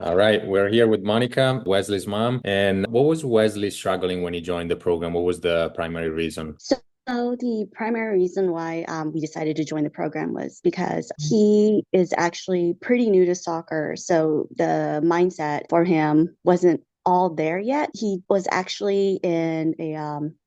All right, we're here with Monica, Wesley's mom. And what was Wesley struggling when he joined the program? What was the primary reason? So the primary reason why we decided to join the program was because he is actually pretty new to soccer. So the mindset for him wasn't all there yet. He was actually in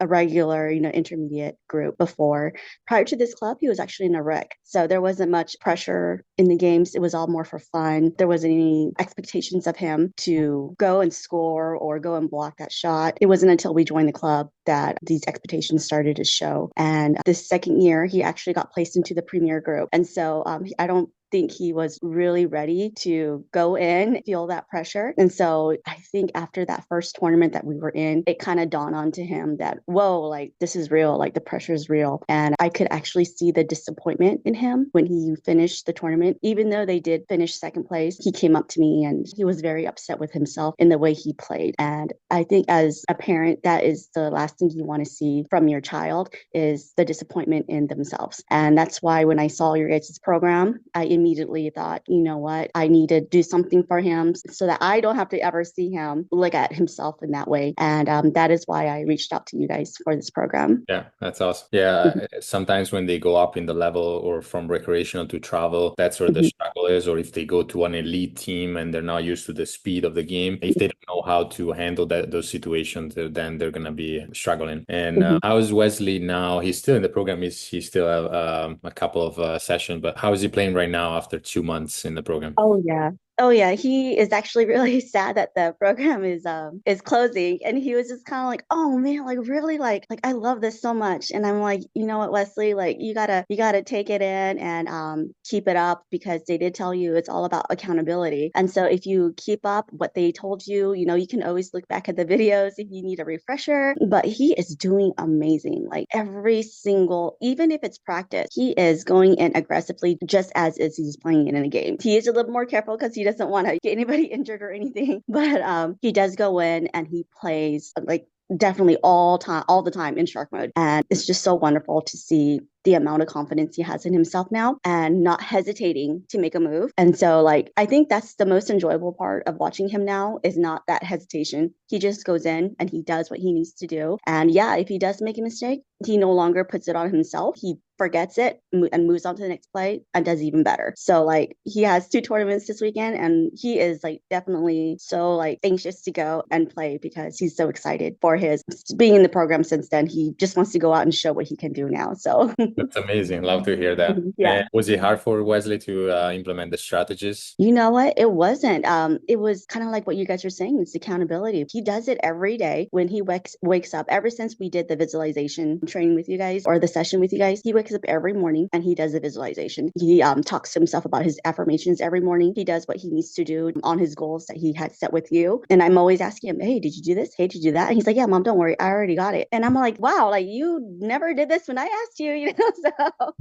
a regular, intermediate group before. Prior to this club, he was actually in a rec. So there wasn't much pressure in the games. It was all more for fun. There wasn't any expectations of him to go and score or go and block that shot. It wasn't until we joined the club that these expectations started to show. And this second year, he actually got placed into the premier group. And so I don't think he was really ready to go in, feel that pressure. And so I think after that first tournament that we were in, it kind of dawned onto him that, whoa, like this is real, like the pressure is real. And I could actually see the disappointment in him when he finished the tournament. Even though they did finish second place, he came up to me and he was very upset with himself in the way he played. And I think as a parent, that is the last thing you want to see from your child is the disappointment in themselves. And that's why when I saw your guys' program, I immediately thought, you know what, I need to do something for him so that I don't have to ever see him look at himself in that way. And that is why I reached out to you guys for this program. Yeah, that's awesome. Yeah, sometimes when they go up in the level or from recreational to travel, that's where the Mhm. struggle is. Or if they go to an elite team and they're not used to the speed of the game, if they don't know how to handle those situations, then they're gonna be struggling. And Mhm. how's Wesley now? He's still in the program. He still have a couple of sessions, but how is he playing right now after 2 months in the program? Oh yeah. Oh yeah, he is actually really sad that the program is closing, and he was just kind of like, "Oh man, like really like I love this so much." And I'm like, "You know what, Wesley, like you got to take it in and keep it up because they did tell you it's all about accountability. And so if you keep up what they told you, you can always look back at the videos if you need a refresher, but he is doing amazing. Like every single, even if it's practice, he is going in aggressively just as is he's playing it in a game. He is a little more careful because he doesn't want to get anybody injured or anything, but he does go in and he plays like definitely all the time in shark mode, and it's just so wonderful to see the amount of confidence he has in himself now and not hesitating to make a move. And so like I think that's the most enjoyable part of watching him now is not that hesitation. He just goes in and he does what he needs to do. And yeah, if he does make a mistake, he no longer puts it on himself. He forgets it and moves on to the next play and does even better. So like he has two tournaments this weekend and he is like definitely so like anxious to go and play because he's so excited for his being in the program since then. He just wants to go out and show what he can do now. So That's amazing. Love to hear that. yeah. And was it hard for Wesley to implement the strategies? You know what? It wasn't. It was kind of like what you guys are saying. It's accountability. He does it every day when he wakes up. Ever since we did the visualization training with you guys or the session with you guys, he wakes up every morning and he does the visualization. He talks to himself about his affirmations every morning. He does what he needs to do on his goals that he had set with you. And I'm always asking him, "Hey, did you do this? Hey, did you do that?" And he's like, "Yeah, mom, don't worry, I already got it." And I'm like, "Wow, like you never did this when I asked you, you know?" So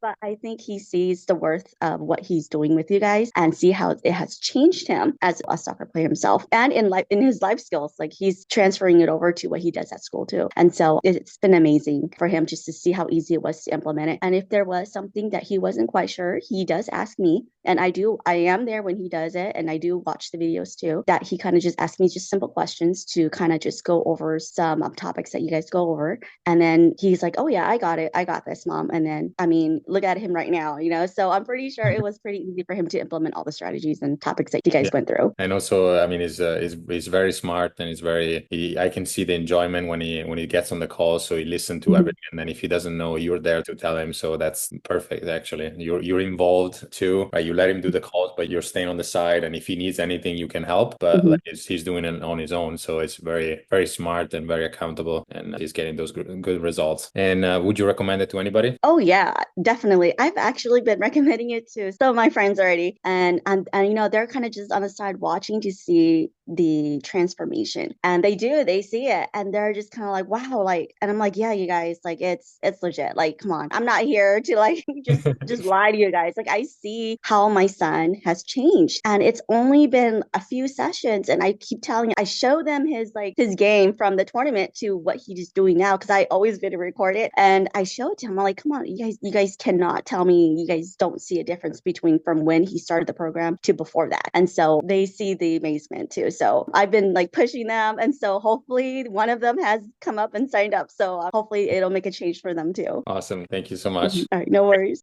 but I think he sees the worth of what he's doing with you guys and see how it has changed him as a soccer player himself and in his life skills. Like he's transferring it over to what he does at school too. And so it's been amazing for him just to see how easy it was to implement it. And if there was something that he wasn't quite sure, he does ask me. And I am there when he does it. And I do watch the videos too, that he kind of just asks me just simple questions to kind of just go over some topics that you guys go over. And then he's like, "Oh yeah, I got it. I got this, mom." And then, I mean, look at him right now, So I'm pretty sure it was pretty easy for him to implement all the strategies and topics that you guys Yeah. went through. And also, I mean, he's very smart and I can see the enjoyment when he gets on the call. So he listens to Mhm. everything. And then if he doesn't know, you're there to tell him. So that's perfect, actually. You're involved too, right? You let him do the calls, but you're staying on the side. And if he needs anything, you can help. But Mhm. like he's doing it on his own. So it's very, very smart and very accountable. And he's getting those good results. And would you recommend it to anybody? Oh yeah, definitely. I've actually been recommending it to some of my friends already, and they're kind of just on the side watching to see the transformation. And they do, they see it and they're just kind of like, wow, like, and I'm like, yeah, you guys, like it's legit. Like, come on. I'm not here to like just lie to you guys. Like I see how my son has changed. And it's only been a few sessions. And I keep telling, I show them his game from the tournament to what he's doing now, because I always video record it. And I show it to him. I'm like, come on, you guys cannot tell me you guys don't see a difference between from when he started the program to before that. And so they see the amazement too. So I've been like pushing them. And so hopefully one of them has come up and signed up. So hopefully it'll make a change for them too. Awesome. Thank you so much. All right, no worries.